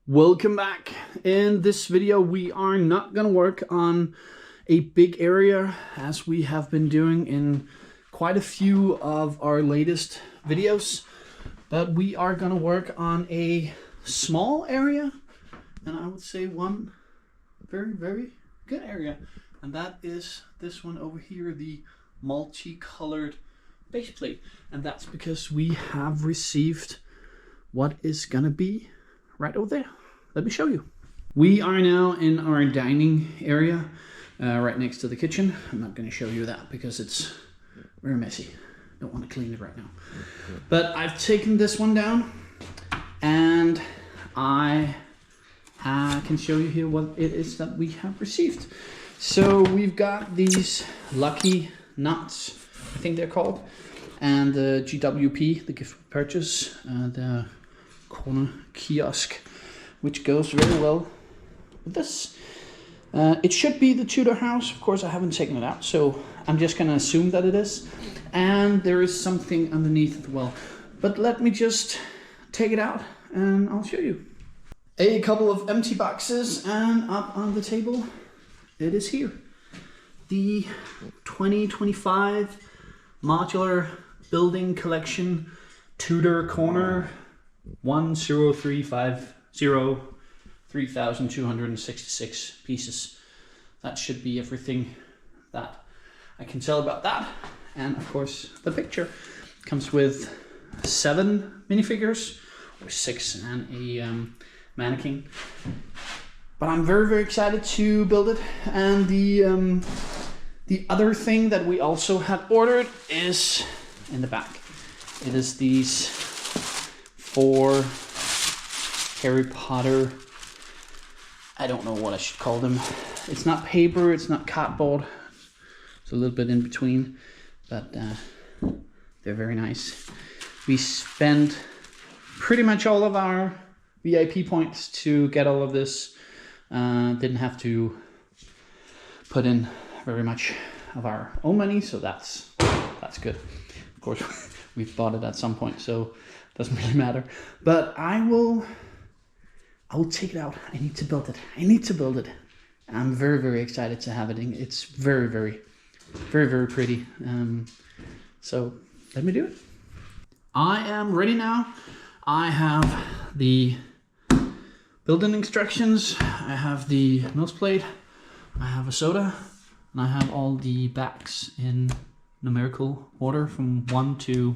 Welcome back. In this video we are not gonna work on a big area as we have been doing in quite a few of our latest videos, but we are gonna work on a small area, and I would say one very good area, and that is this one over here, the multicolored base plate. And that's because we have received what is gonna be right over there. Let me show you. We are now in our dining area, right next to the kitchen. I'm not going to show you that because it's very messy. Don't want to clean it right now. But I've taken this one down, and I can show you here what it is that we have received. So we've got these lucky nuts, I think they're called, and the GWP, the gift purchase, the corner kiosk, which goes very well with this. It should be the Tudor house. Of course, I haven't taken it out, so I'm just gonna assume that it is. And there is something underneath as well. But let me just take it out and I'll show you. A couple of empty boxes, and up on the table, it is here. The 2025 Modular Building Collection Tudor Corner 10350 3,266 pieces. That should be everything that I can tell about that. And of course, the picture comes with 7 minifigures, or 6 and a mannequin. But I'm very excited to build it. And the other thing that we also had ordered is in the back. It is these 4 Harry Potter, I don't know what I should call them. It's not paper, it's not cardboard. It's a little bit in between, but they're very nice. We spent pretty much all of our VIP points to get all of this. Didn't have to put in very much of our own money, so that's good. Of course, we've bought it at some point, so it doesn't really matter. But I will take it out. I need to build it. I'm very excited to have it in. It's very pretty. So let me do it. I am ready now. I have the building instructions. I have the nose plate. I have a soda, and I have all the backs in numerical order from 1 to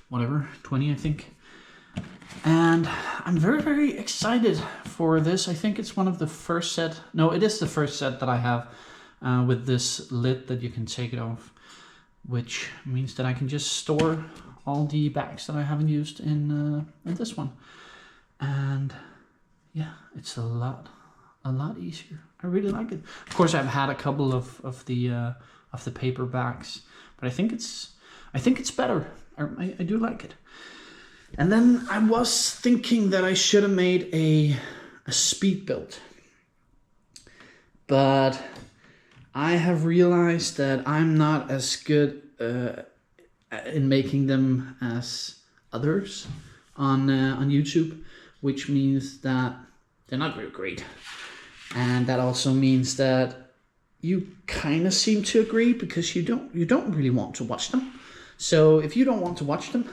whatever, 20, I think. And I'm very excited for this. I think it's one of the first set. No, it is the first set that I have with this lid that you can take it off, which means that I can just store all the bags that I haven't used in this one. And yeah, it's a lot easier. I really like it. Of course, I've had a couple of the paper bags, but I think it's better. I do like it. And then I was thinking that I should have made a speed build, but I have realized that I'm not as good in making them as others on YouTube, which means that they're not very great. And that also means that you kind of seem to agree, because you don't really want to watch them. So if you don't want to watch them,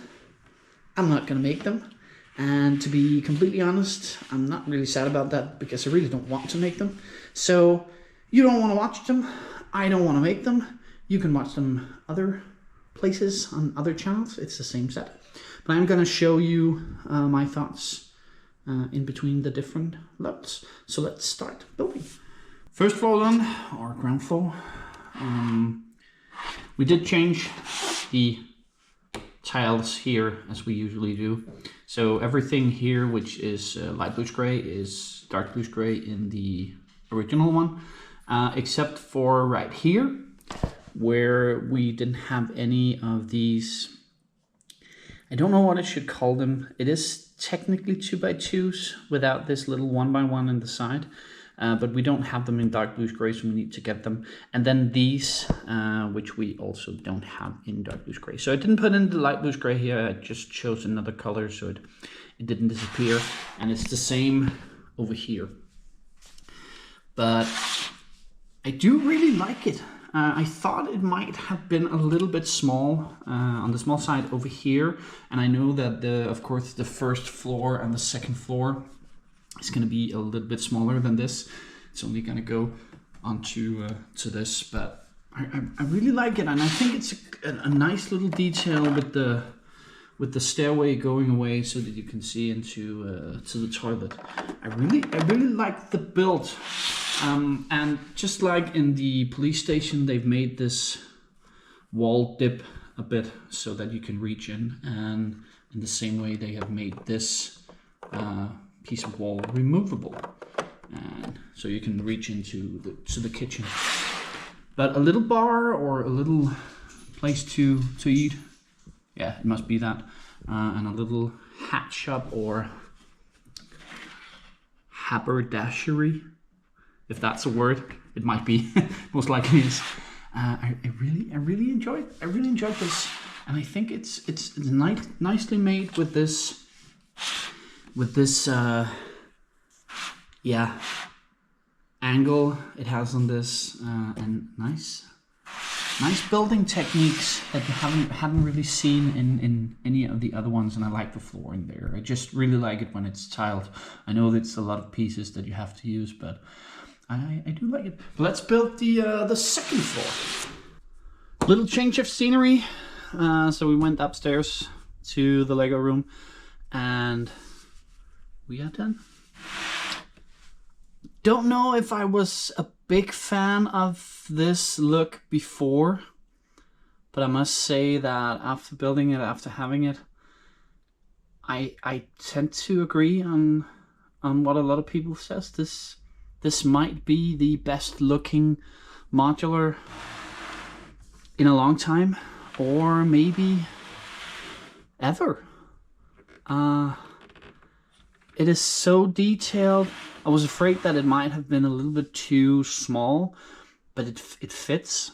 I'm not going to make them. And to be completely honest, I'm not really sad about that, because I really don't want to make them. So you don't want to watch them, I don't want to make them. You can watch them other places on other channels. It's the same set. But I'm going to show you my thoughts in between the different loads. So let's start building. First floor then, or ground floor. We did change the tiles here as we usually do. So everything here, which is light bluish gray, is dark bluish gray in the original one, except for right here, where we didn't have any of these. I don't know what I should call them. It is technically 2x2s without this little 1x1 in the side. But we don't have them in dark bluish gray, so we need to get them. And then these, which we also don't have in dark bluish gray. So I didn't put in the light bluish gray here, I just chose another color so it it didn't disappear, and it's the same over here. But I do really like it. I thought it might have been a little bit small, on the small side over here, and I know that of course the first floor and the second floor is going to be a little bit smaller than this. It's only going to go onto to this, but I really like it, and I think it's a nice little detail with the stairway going away so that you can see into to the toilet. I really like the build, and just like in the police station, they've made this wall dip a bit so that you can reach in, and in the same way they have made this piece of wall removable, and so you can reach into the kitchen. But a little bar or a little place to eat, yeah, it must be that, and a little hat shop or haberdashery, if that's a word. It might be, most likely is. I really enjoyed this, and I think it's nicely made with this yeah, angle it has on this, and nice building techniques that you haven't really seen in any of the other ones. And I like the flooring there. I just really like it when it's tiled. I know that's a lot of pieces that you have to use, but I do like it. But let's build the second floor. Little change of scenery. So we went upstairs to the Lego room, and we are done. Don't know if I was a big fan of this look before, but I must say that after building it, after having it, I tend to agree on what a lot of people says. This might be the best looking modular in a long time, or maybe ever. It is so detailed. I was afraid that it might have been a little bit too small, but it fits.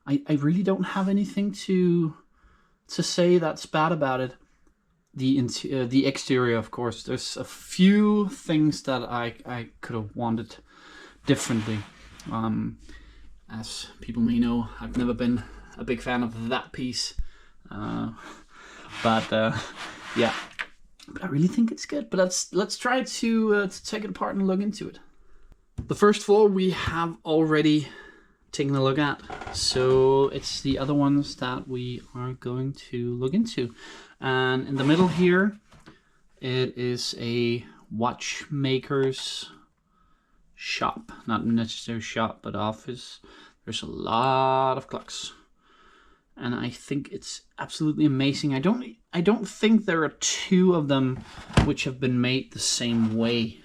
I really don't have anything to say that's bad about it. The exterior, of course, there's a few things that I could have wanted differently. As people may know, I've never been a big fan of that piece, but yeah. But I really think it's good. But let's try to take it apart and look into it. The first floor we have already taken a look at, so it's the other ones that we are going to look into. And in the middle here, it is a watchmaker's shop. Not necessarily shop, but office. There's a lot of clocks, and I think it's absolutely amazing. I don't think there are two of them which have been made the same way.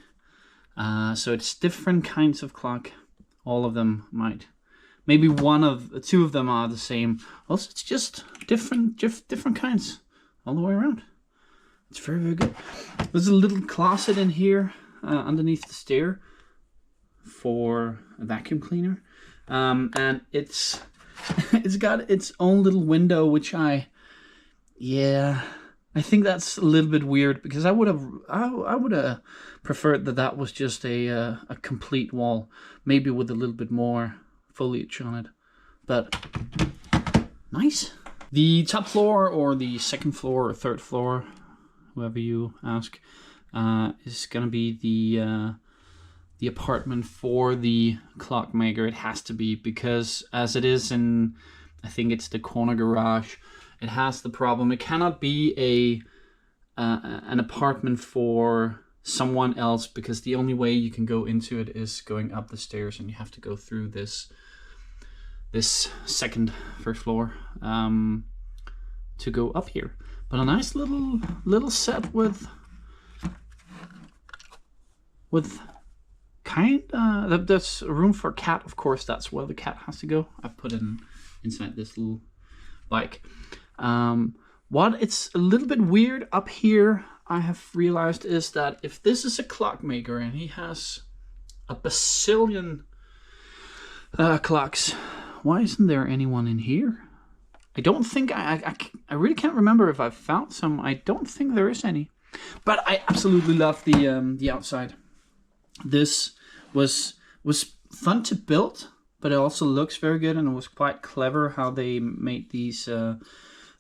So it's different kinds of clock. All of them might. Maybe two of them are the same. Also, it's just different kinds all the way around. It's very, very good. There's a little closet in here underneath the stair for a vacuum cleaner, and it's got its own little window, which I think that's a little bit weird, because I would have preferred that was just a complete wall, maybe with a little bit more foliage on it. But nice. The top floor, or the second floor or third floor, whoever you ask, is gonna be the apartment for the clockmaker. It has to be, because as it is in, I think it's the corner garage, it has the problem. It cannot be an apartment for someone else, because the only way you can go into it is going up the stairs, and you have to go through this first floor to go up here. But a nice little set with there's room for a cat, of course. That's where the cat has to go. I put it inside this little bike. What it's a little bit weird up here, I have realized, is that if this is a clockmaker and he has a bazillion clocks, why isn't there anyone in here? I don't think I really can't remember if I've found some. I don't think there is any. But I absolutely love the outside. This was fun to build, but it also looks very good, and it was quite clever how they made these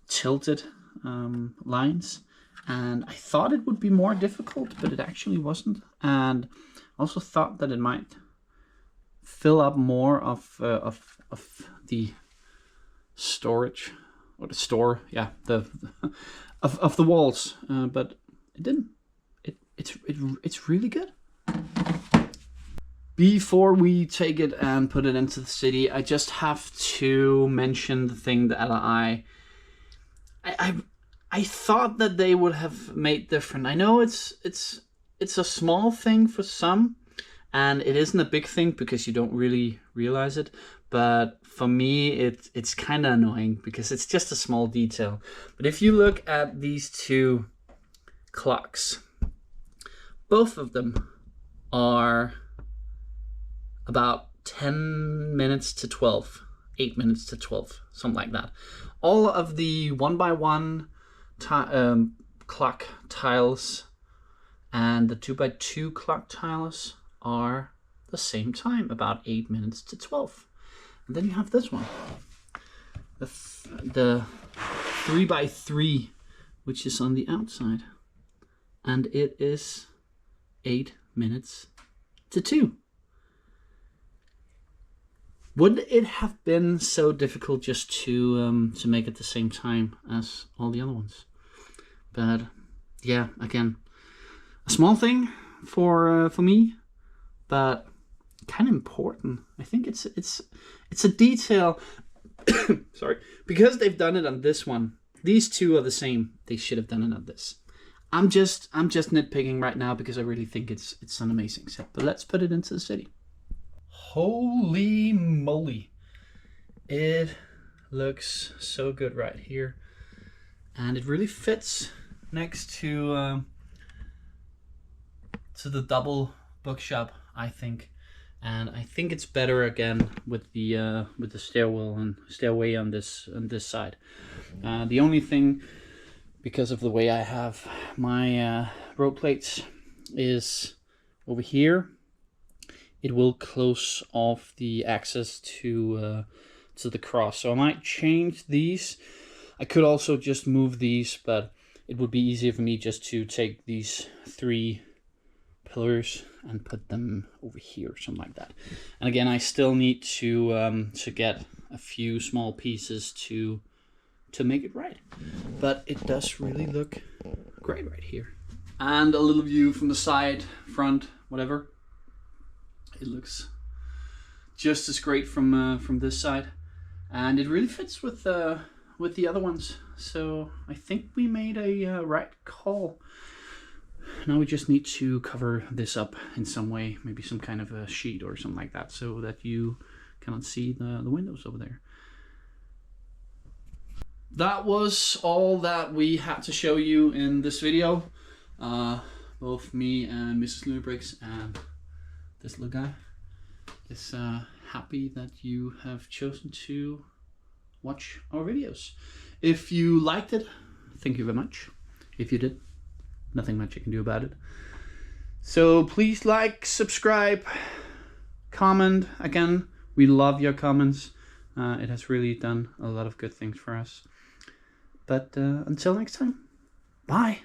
tilted lines. And I thought it would be more difficult, but it actually wasn't. And also thought that it might fill up more of the storage or the store, yeah, of the walls, but it didn't. It's really good. Before we take it and put it into the city, I just have to mention the thing that I thought that they would have made different. I know it's a small thing for some, and it isn't a big thing because you don't really realize it. But for me, it's kind of annoying because it's just a small detail. But if you look at these two clocks, both of them are about 10 minutes to 12, 8 minutes to 12, something like that. All of the 1x1 clock tiles and the 2x2 clock tiles are the same time, about 8 minutes to 12. And then you have this one, the 3x3, which is on the outside, and it is 8 minutes to 2. Would it have been so difficult just to make it the same time as all the other ones? But yeah, again, a small thing for me, but kind of important. I think it's a detail. Sorry, because they've done it on this one. These two are the same. They should have done it on this. I'm just nitpicking right now because I really think it's an amazing set. But let's put it into the city. Holy moly, it looks so good right here, and it really fits next to the double bookshop, I think. And I think it's better again with the stairwell and stairway on this side. The only thing, because of the way I have my road plates, is over here. It will close off the access to the cross. So I might change these. I could also just move these, but it would be easier for me just to take these 3 pillars and put them over here or something like that. And again, I still need to get a few small pieces to make it right. But it does really look great right here. And a little view from the side, front, whatever. It looks just as great from this side, and it really fits with the other ones. So I think we made a right call. Now we just need to cover this up in some way, maybe some kind of a sheet or something like that, so that you cannot see the windows over there. That was all that we had to show you in this video. Both me and Mrs. LouNeBricks and this little guy is happy that you have chosen to watch our videos. If you liked it, thank you very much. If you did, nothing much you can do about it. So please like, subscribe, comment. Again, we love your comments. It has really done a lot of good things for us. But until next time, bye.